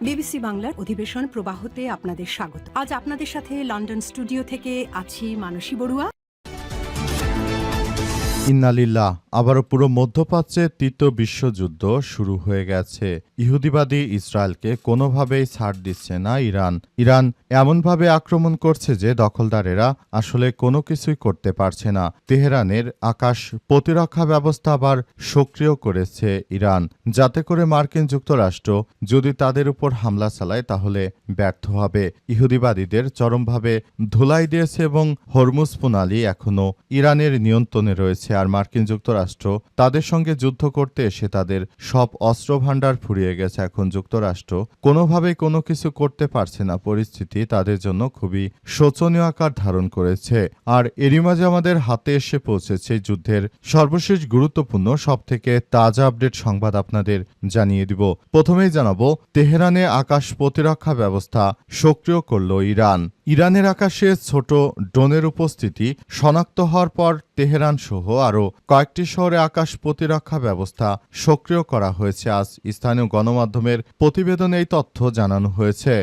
BBC বাংলার অধিবেশন প্রবাহতে আপনাদের স্বাগত। আজ আপনাদের সাথে লন্ডন স্টুডিও থেকে আছি মানসী বড়ুয়া। ইন্নালিল্লাহ। আবারও পুরো মধ্যপ্রাচ্যে তৃতীয় বিশ্বযুদ্ধ শুরু হয়ে গেছে। ইহুদিবাদী ইসরায়েলকে কোনোভাবেই ছাড় দিচ্ছে না ইরান এমনভাবে আক্রমণ করছে যে দখলদারেরা আসলে কোনো কিছুই করতে পারছে না। তেহরানের আকাশ প্রতিরক্ষা ব্যবস্থা আবার সক্রিয় করেছে ইরান, যাতে করে মার্কিন যুক্তরাষ্ট্র যদি তাদের উপর হামলা চালায় তাহলে ব্যর্থ হবে। ইহুদিবাদীদের চরমভাবে ধুলাই দিয়েছে এবং হরমুজ প্রণালী এখনও ইরানের নিয়ন্ত্রণে রয়েছে। আর মার্কিন যুক্তরাষ্ট্র তাদের সঙ্গে যুদ্ধ করতে এসে তাদের সব অস্ত্রভাণ্ডার ফুরিয়ে গেছে। এখন যুক্তরাষ্ট্র কোনোভাবেই কোনো কিছু করতে পারছে না। পরিস্থিতি তাদের জন্য খুবই শোচনীয় আকার ধারণ করেছে। আর এরই মাঝে আমাদের হাতে এসে পৌঁছেছে যুদ্ধের সর্বশেষ গুরুত্বপূর্ণ সবথেকে তাজা আপডেট সংবাদ আপনাদের জানিয়ে দিব। প্রথমেই জানাবো, তেহরানে আকাশ প্রতিরক্ষা ব্যবস্থা সক্রিয় করল ইরানের আকাশে ছোট ড্রোনের উপস্থিতি শনাক্ত হওয়ার পর তেহরান সহ আরও কয়েকটি শহরে আকাশ প্রতিরক্ষা ব্যবস্থা সক্রিয় করা হয়েছে। আজ স্থানীয় গণমাধ্যমের প্রতিবেদনে এই তথ্য জানানো হয়েছে।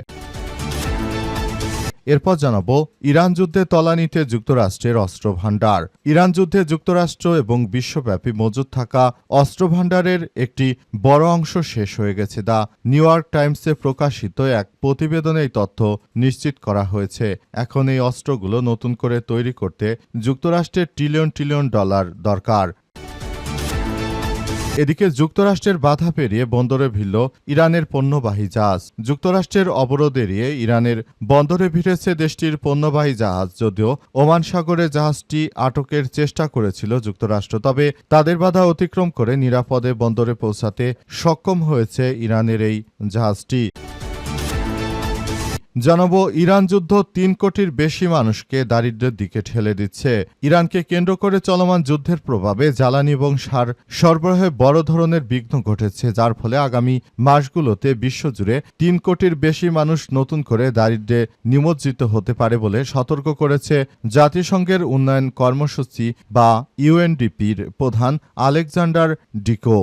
এরপর জানাবো, ইরান যুদ্ধে তলানিতে যুক্তরাষ্ট্রের অস্ত্রভাণ্ডার। ইরান যুদ্ধে যুক্তরাষ্ট্র এবং বিশ্বব্যাপী মজুদ থাকা অস্ত্রভাণ্ডারের একটি বড় অংশ শেষ হয়ে গেছে। দ্য নিউ ইয়র্ক টাইমসে প্রকাশিত এক প্রতিবেদনে এই তথ্য নিশ্চিত করা হয়েছে। এখন এই অস্ত্রগুলো নতুন করে তৈরি করতে যুক্তরাষ্ট্রের ট্রিলিয়ন ডলার দরকার। এদিকে যুক্তরাষ্ট্রের বাধা পেরিয়ে বন্দরে ভিড়ল ইরানের পণ্যবাহী জাহাজ। যুক্তরাষ্ট্রের অবরোধ এড়িয়ে ইরানের বন্দরে ভিড়েছে দেশটির পণ্যবাহী জাহাজ। যদিও ওমান সাগরে জাহাজটি আটকের চেষ্টা করেছিল যুক্তরাষ্ট্র, তবে তাদের বাধা অতিক্রম করে নিরাপদে বন্দরে পৌঁছাতে সক্ষম হয়েছে ইরানের এই জাহাজটি। জানাবো, ইরান যুদ্ধ ৩ কোটির বেশি মানুষকে দারিদ্র্যের দিকে ঠেলে দিচ্ছে। ইরানকে কেন্দ্র করে চলমান যুদ্ধের প্রভাবে জ্বালানি এবং সার সরবরাহে বড় ধরনের বিঘ্ন ঘটেছে, যার ফলে আগামী মাসগুলোতে বিশ্বজুড়ে ৩ কোটির বেশি মানুষ নতুন করে দারিদ্র্যে নিমজ্জিত হতে পারে বলে সতর্ক করেছে জাতিসংঘের উন্নয়ন কর্মসূচি বা ইউএনডিপির প্রধান আলেকজান্ডার ডিকো।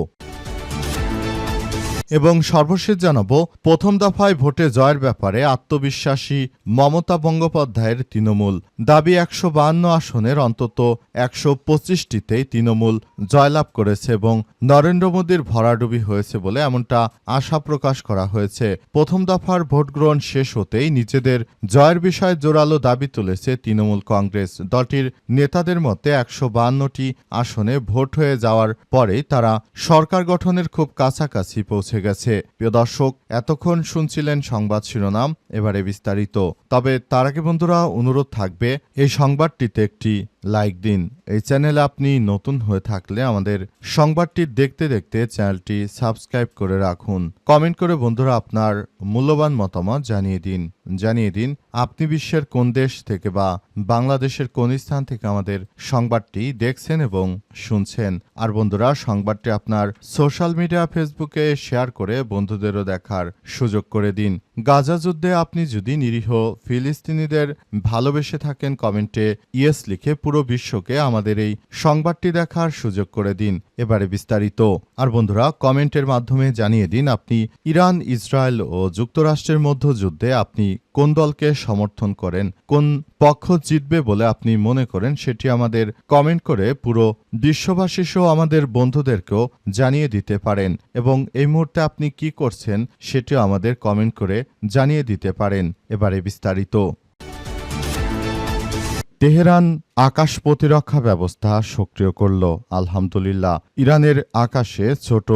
এবং সর্বশেষ জানাবো, প্রথম দফায় ভোটে জয়ের ব্যাপারে আত্মবিশ্বাসী মমতা বন্দ্যোপাধ্যায়ের তৃণমূল। দাবি ১৫২ আসনের অন্তত ১২৫টিতেই তৃণমূল জয়লাভ করেছে এবং নরেন্দ্র মোদীর ভরাডুবি হয়েছে বলে এমনটা আশা প্রকাশ করা হয়েছে। প্রথম দফার ভোট গ্রহণ শেষ হতেই নিজেদের জয়ের বিষয়ে জোরালো দাবি তুলেছে তৃণমূল কংগ্রেস। দলটির নেতাদের মতে ১৫২টি আসনে ভোট হয়ে যাওয়ার পরেই তারা সরকার গঠনের খুব কাছাকাছি পৌঁছে গেছে। প্রিয় দর্শক, এতক্ষণ শুনছিলেন সংবাদ শিরোনাম, এবারে বিস্তারিত। তবে তার আগে বন্ধুরা অনুরোধ থাকবে, এই সংবাদটিতে একটি লাইক দিন। এই চ্যানেলে আপনি নতুন হয়ে থাকলে আমাদের সংবাদটি দেখতে দেখতে চ্যানেলটি সাবস্ক্রাইব করে রাখুন। কমেন্ট করে বন্ধুরা আপনার মূল্যবান মতামত জানিয়ে দিন আপনি বিশ্বের কোন দেশ থেকে বা বাংলাদেশের কোন স্থান থেকে আমাদের সংবাদটি দেখছেন এবং শুনছেন। আর বন্ধুরা, সংবাদটি আপনার সোশ্যাল মিডিয়া ফেসবুকে শেয়ার করে বন্ধুদেরও দেখার সুযোগ করে দিন। গাজা যুদ্ধে আপনি যদি নিরীহ ফিলিস্তিনিদের ভালোবেসে থাকেন, কমেন্টে ইয়েস লিখে পুরো বিশ্বকে আমাদের এই সংবাদটি দেখার সুযোগ করে দিন। এবারে বিস্তারিত। আর বন্ধুরা, কমেন্টের মাধ্যমে জানিয়ে দিন আপনি ইরান, ইসরায়েল ও যুক্তরাষ্ট্রের মধ্য যুদ্ধে আপনি কোন দলকে সমর্থন করেন, কোন পক্ষ জিতবে বলে আপনি মনে করেন, সেটি আমাদের কমেন্ট করে পুরো বিশ্ববাসী সহ আমাদের বন্ধুদেরকেও জানিয়ে দিতে পারেন। এবং এই মুহূর্তে আপনি কি করছেন সেটিও আমাদের কমেন্ট করে জানিয়ে দিতে পারেন। এবারে বিস্তারিত। তেহরান আকাশ প্রতিরক্ষা ব্যবস্থা সক্রিয় করল। আলহামদুলিল্লাহ। ইরানের আকাশে ছোট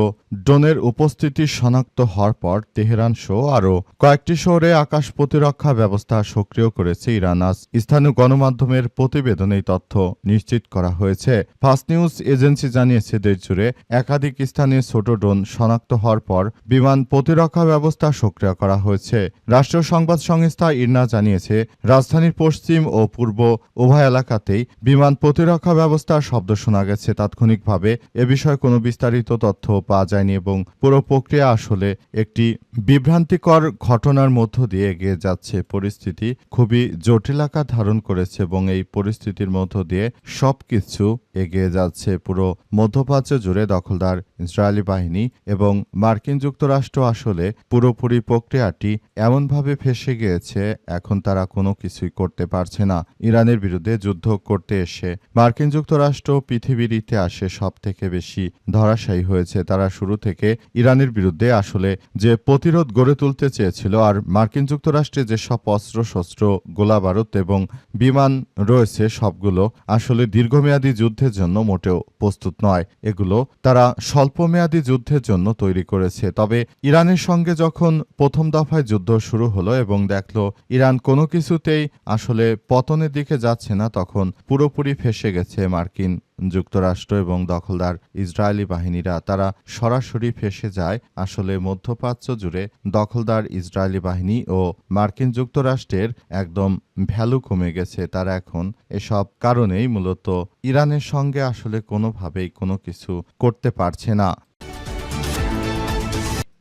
ড্রোনের উপস্থিতি শনাক্ত হওয়ার পর তেহরান সহ আরও কয়েকটি শহরে আকাশ প্রতিরক্ষা ব্যবস্থা সক্রিয় করেছে ইরান। আজ স্থানীয় গণমাধ্যমের প্রতিবেদনে এই তথ্য নিশ্চিত করা হয়েছে। ফাস্ট নিউজ এজেন্সি জানিয়েছে, দেশজুড়ে একাধিক স্থানে ছোট ড্রোন শনাক্ত হওয়ার পর বিমান প্রতিরক্ষা ব্যবস্থা সক্রিয় করা হয়েছে। রাষ্ট্রীয় সংবাদ সংস্থা ইরনা জানিয়েছে, রাজধানীর পশ্চিম ও পূর্ব উভয় এলাকাতে শুরুতেই বিমান প্রতিরক্ষা ব্যবস্থার শব্দ শোনা গেছে। তাৎক্ষণিকভাবে এ বিষয়ে কোনো বিস্তারিত তথ্য পাওয়া যায়নি এবং পুরো প্রক্রিয়া আসলে একটি বিভ্রান্তিকর ঘটনার মধ্য দিয়ে এগিয়ে যাচ্ছে। পরিস্থিতি খুবই জটিল আকার ধারণ করেছে এবং এই পরিস্থিতির মধ্য দিয়ে সবকিছু এগিয়ে যাচ্ছে। পুরো মধ্যপ্রাচ্য জুড়ে দখলদার ইসরায়েলি বাহিনী এবং মার্কিন যুক্তরাষ্ট্র আসলে পুরোপুরি প্রক্রিয়াটি এমনভাবে ফেঁসে গিয়েছে, এখন তারা কোনো কিছুই করতে পারছে না। ইরানের বিরুদ্ধে যুদ্ধ করতে এসে মার্কিন যুক্তরাষ্ট্র পৃথিবীর ইতিহাসে সবথেকে বেশি ধরাশায়ী হয়েছে। তারা শুরু থেকে ইরানের বিরুদ্ধে আসলে যে প্রতিরোধ গড়ে তুলতে চেয়েছিল, আর মার্কিন যুক্তরাষ্ট্রে যেসব অস্ত্রশস্ত্র, গোলাবারুদ এবং বিমান রয়েছে সবগুলো আসলে দীর্ঘমেয়াদী যুদ্ধের জন্য মোটেও প্রস্তুত নয়। এগুলো তারা স্বল্পমেয়াদী যুদ্ধের জন্য তৈরি করেছে। তবে ইরানের সঙ্গে যখন প্রথম দফায় যুদ্ধ শুরু হলো এবং দেখল ইরান কোনো কিছুতেই আসলে পতনের দিকে যাচ্ছে না, তখন পুরোপুরি ফেঁসে গেছে মার্কিন যুক্তরাষ্ট্র এবং দখলদার ইসরায়েলি বাহিনীরা। তারা সরাসরি ফেঁসে যায়। আসলে মধ্যপ্রাচ্য জুড়ে দখলদার ইসরায়েলি বাহিনী ও মার্কিন যুক্তরাষ্ট্রের একদম ভ্যালু কমে গেছে। তারা এখন এসব কারণেই মূলত ইরানের সঙ্গে আসলে কোনোভাবেই কোনো কিছু করতে পারছে না।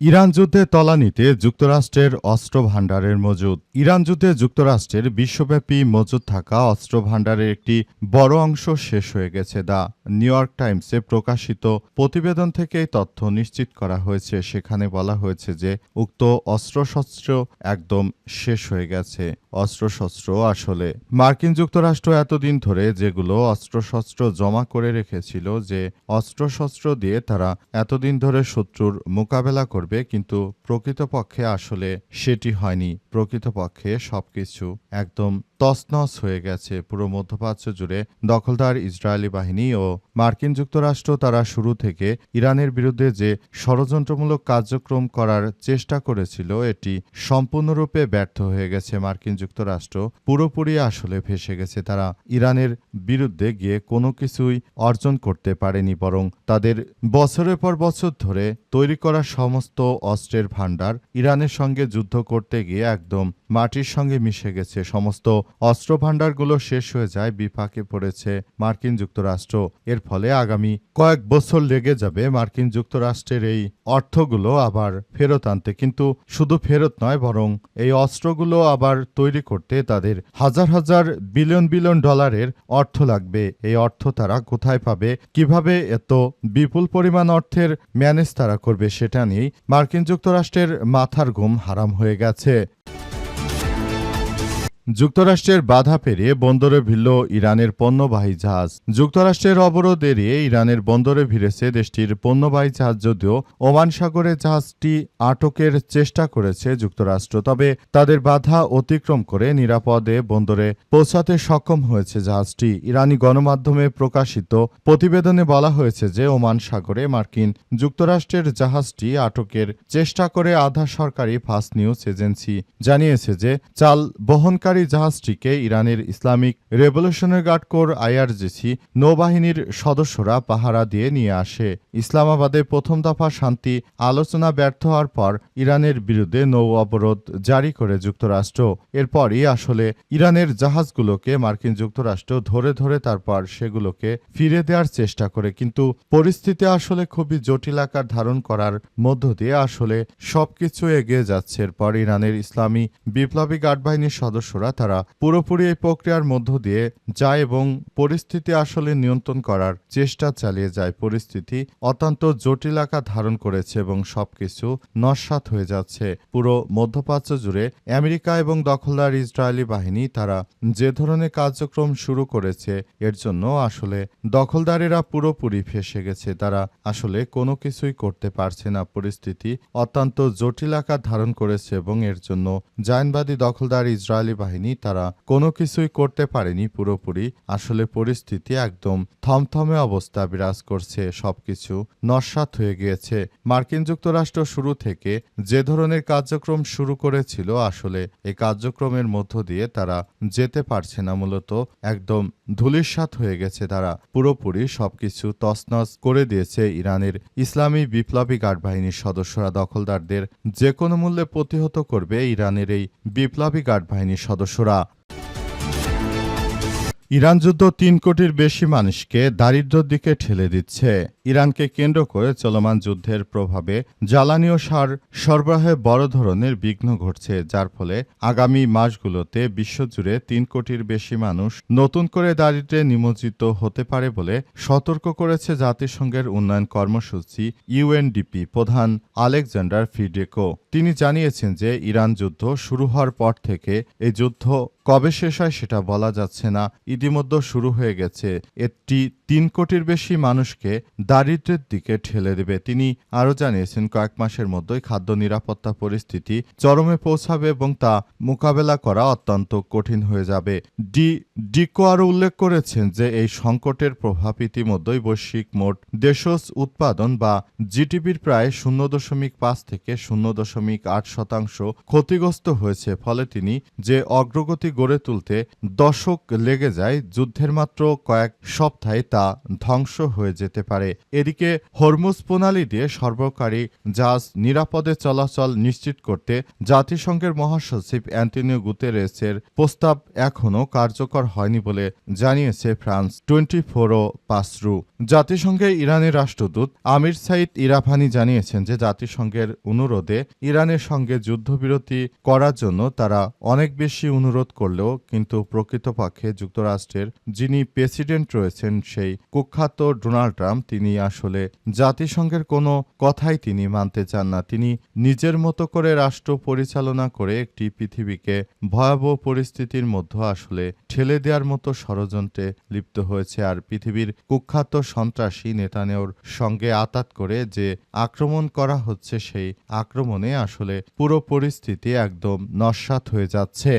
ইরান যুদ্ধে তলানিতে যুক্তরাষ্ট্রের অস্ত্র ভাণ্ডারের মজুদ। ইরান যুদ্ধে যুক্তরাষ্ট্রের বিশ্বব্যাপী মজুদ থাকা অস্ত্র ভাণ্ডারের একটি বড় অংশ শেষ হয়ে গেছে। দ্য নিউ ইয়র্ক টাইমসে প্রকাশিত প্রতিবেদন থেকে এই তথ্য নিশ্চিত করা হয়েছে। সেখানে বলা হয়েছে যে উক্ত অস্ত্রশস্ত্র একদম শেষ হয়ে গেছে। অস্ত্রশস্ত্র আসলে মার্কিন যুক্তরাষ্ট্র এতদিন ধরে যেগুলো অস্ত্রশস্ত্র জমা করে রেখেছিল, যে অস্ত্রশস্ত্র দিয়ে তারা এতদিন ধরে শত্রুর মোকাবেলা করবে, কিন্তু প্রকৃতপক্ষে আসলে সেটি হয়নি। প্রকৃতপক্ষে সবকিছু একদম তছনছ হয়ে গেছে। পুরো মধ্যপ্রাচ্য জুড়ে দখলদার ইসরায়েলি বাহিনী ও মার্কিন যুক্তরাষ্ট্র তারা শুরু থেকে ইরানের বিরুদ্ধে যে ষড়যন্ত্রমূলক কার্যক্রম করার চেষ্টা করেছিল, এটি সম্পূর্ণরূপে ব্যর্থ হয়ে গেছে। মার্কিন যুক্তরাষ্ট্র পুরোপুরি আসলে ফেঁসে গেছে। তারা ইরানের বিরুদ্ধে গিয়ে কোনো কিছুই অর্জন করতে পারেনি, বরং তাদের বছরের পর বছর ধরে তৈরি করা সমস্ত অস্ত্রের ভাণ্ডার ইরানের সঙ্গে যুদ্ধ করতে গিয়ে একদম মাটির সঙ্গে মিশে গেছে। সমস্ত অস্ত্র ভাণ্ডারগুলো শেষ হয়ে যায়, বিপাকে পড়েছে মার্কিন যুক্তরাষ্ট্র। এর ফলে আগামী কয়েক বছর লেগে যাবে মার্কিন যুক্তরাষ্ট্রের এই অর্থগুলো আবার ফেরত আনতে। কিন্তু শুধু ফেরত নয়, বরং এই অস্ত্রগুলো আবার তৈরি করতে তাদের হাজার হাজার বিলিয়ন বিলিয়ন ডলারের অর্থ লাগবে। এই অর্থ তারা কোথায় পাবে, কিভাবে এত বিপুল পরিমাণ অর্থের ম্যানেজ তারা করবে, সেটা নিয়েই মার্কিন যুক্তরাষ্ট্রের মাথার ঘুম হারাম হয়ে গেছে। যুক্তরাষ্ট্রের বাধা পেরিয়ে বন্দরে ভিড়ল ইরানের পণ্যবাহী জাহাজ। যুক্তরাষ্ট্রের অবরোধ এড়িয়ে ইরানের বন্দরে ভিড়েছে দেশটির পণ্যবাহী জাহাজ। যদিও ওমান সাগরে জাহাজটি আটকের চেষ্টা করেছে যুক্তরাষ্ট্র, তবে তাদের বাধা অতিক্রম করে নিরাপদে বন্দরে পৌঁছাতে সক্ষম হয়েছে জাহাজটি। ইরানি গণমাধ্যমে প্রকাশিত প্রতিবেদনে বলা হয়েছে যে ওমান সাগরে মার্কিন যুক্তরাষ্ট্রের জাহাজটি আটকের চেষ্টা করে আধা সরকারি ফাস্ট নিউজ এজেন্সি জানিয়েছে যে চাল বহনকারী জাহাজটিকে ইরানের Islamic revolutionary guard corps IRGC নৌবাহিনীর সদস্যরা পাহারা দিয়ে নিয়ে আসে। ইসলামাবাদে প্রথম দফা শান্তি আলোচনা ব্যর্থ হওয়ার পর ইরানের বিরুদ্ধে নৌ অবরোধ জারি করে যুক্তরাষ্ট্র। এরপরই আসলে ইরানের জাহাজগুলোকে মার্কিন যুক্তরাষ্ট্র ধরে ধরে তারপর সেগুলোকে ফিরে দেওয়ার চেষ্টা করে। কিন্তু পরিস্থিতি আসলে খুবই জটিল আকার ধারণ করার মধ্য দিয়ে আসলে সবকিছু এগিয়ে যাচ্ছে। এরপর ইরানের ইসলামী বিপ্লবী গার্ড বাহিনীর সদস্যরা তারা পুরোপুরি এই প্রক্রিয়ার মধ্য দিয়ে যায় এবং পরিস্থিতি আসলে নিয়ন্ত্রণ করার চেষ্টা চালিয়ে যায়। পরিস্থিতি অত্যন্ত জটিল আকার ধারণ করেছে এবং সবকিছু নস্যাৎ হয়ে যাচ্ছে। পুরো মধ্যপ্রাচ্য জুড়ে আমেরিকা এবং দখলদার ইসরায়েলি বাহিনী তারা যে ধরনের কার্যক্রম শুরু করেছে, এর জন্য আসলে দখলদারেরা পুরোপুরি ফেঁসে গেছে। তারা আসলে কোনো কিছুই করতে পারছে না। পরিস্থিতি অত্যন্ত জটিল আকার ধারণ করেছে এবং এর জন্য জায়নবাদী দখলদার ইসরায়েলি বাহিনী তারা কোনো কিছুই করতে পারেনি। পুরোপুরি আসলে পরিস্থিতি একদম থমথমে অবস্থা বিরাজ করছে। সবকিছু নস্যাৎ হয়ে গিয়েছে। মার্কিন যুক্তরাষ্ট্র শুরু থেকে যে ধরনের কার্যক্রম শুরু করেছিল, আসলে এই কার্যক্রমের মধ্য দিয়ে তারা যেতে পারছে না। মূলত একদম ধূলিসাৎ হয়ে গেছে। তারা পুরোপুরি সবকিছু তছনছ করে দিয়েছে ইরানের ইসলামী বিপ্লবী গার্ড বাহিনীর সদস্যরা। দখলদারদের যে কোনো মূল্যে প্রতিহত করবে ইরানের এই বিপ্লবী গার্ড বাহিনীর সদস্যরা। ইরান যুদ্ধ ৩ কোটির বেশি মানুষকে দারিদ্র্যের দিকে ঠেলে দিচ্ছে। ইরানকে কেন্দ্র করে চলমান যুদ্ধের প্রভাবে জ্বালানি ও সার সরবরাহে বড় ধরনের বিঘ্ন ঘটছে, যার ফলে আগামী মাসগুলোতে বিশ্বজুড়ে ৩ কোটির বেশি মানুষ নতুন করে দারিদ্র্যে নিমজ্জিত হতে পারে বলে সতর্ক করেছে জাতিসংঘের উন্নয়ন কর্মসূচি ইউএনডিপি প্রধান আলেকজান্ডার ফিডেকো। তিনি জানিয়েছেন যে ইরান যুদ্ধ শুরু হওয়ার পর থেকে এই যুদ্ধ কবে শেষ হয় সেটা বলা যাচ্ছে না, ইতিমধ্যে শুরু হয়ে গেছে। এটি ৩ কোটির বেশি মানুষকে দারিদ্র্যের দিকে ঠেলে দেবে। তিনি আরও জানিয়েছেন কয়েক মাসের মধ্যেই খাদ্য নিরাপত্তা পরিস্থিতি চরমে পৌঁছাবে এবং তা মোকাবেলা করা অত্যন্ত কঠিন হয়ে যাবে। ডিকো আরও উল্লেখ করেছেন যে এই সংকটের প্রভাব ইতিমধ্যেই বৈশ্বিক মোট দেশজ উৎপাদন বা জিডিপির প্রায় 0.5 থেকে 0.8% ক্ষতিগ্রস্ত হয়েছে। ফলে তিনি যে অগ্রগতি গড়ে তুলতে দশক লেগে যায়, যুদ্ধের মাত্র কয়েক সপ্তাহে তা ধ্বংস হয়ে যেতে পারে। এদিকে হরমুজ প্রণালী দিয়ে সরবরাহকারী জাহাজ নিরাপদে চলাচল নিশ্চিত করতে জাতিসংঘের মহাসচিব অ্যান্টোনিও গুতেরেসের প্রস্তাব এখনও কার্যকর হয়নি বলে জানিয়েছে ফ্রান্স 24 পাসরু। জাতিসংঘে ইরানের রাষ্ট্রদূত আমির সাইদ ইরাফানি জানিয়েছেন যে জাতিসংঘের অনুরোধে ইরানের সঙ্গে যুদ্ধবিরতি করার জন্য তারা অনেক বেশি অনুরোধ করলেও কিন্তু প্রকৃতপক্ষে যুক্তরাষ্ট্রের যিনি প্রেসিডেন্ট রয়েছেন সেই কুখ্যাত ডোনাল্ড ট্রাম্প, তিনি আসলে জাতিসংঘের কোনো কথাই তিনি মানতে চান না। তিনি নিজের মতো করে রাষ্ট্র পরিচালনা করে একটি পৃথিবীকে ভয়াবহ পরিস্থিতির মধ্যে আসলে ঠেলে দেওয়ার মতো ষড়যন্ত্রে লিপ্ত হয়েছে। আর পৃথিবীর কুখ্যাত সন্ত্রাসী নেতানিয়াহুর সঙ্গে আঁতাত করে যে আক্রমণ করা হচ্ছে, সেই আক্রমণে আসলে পুরো পরিস্থিতি একদম নস্যাৎ হয়ে যাচ্ছে।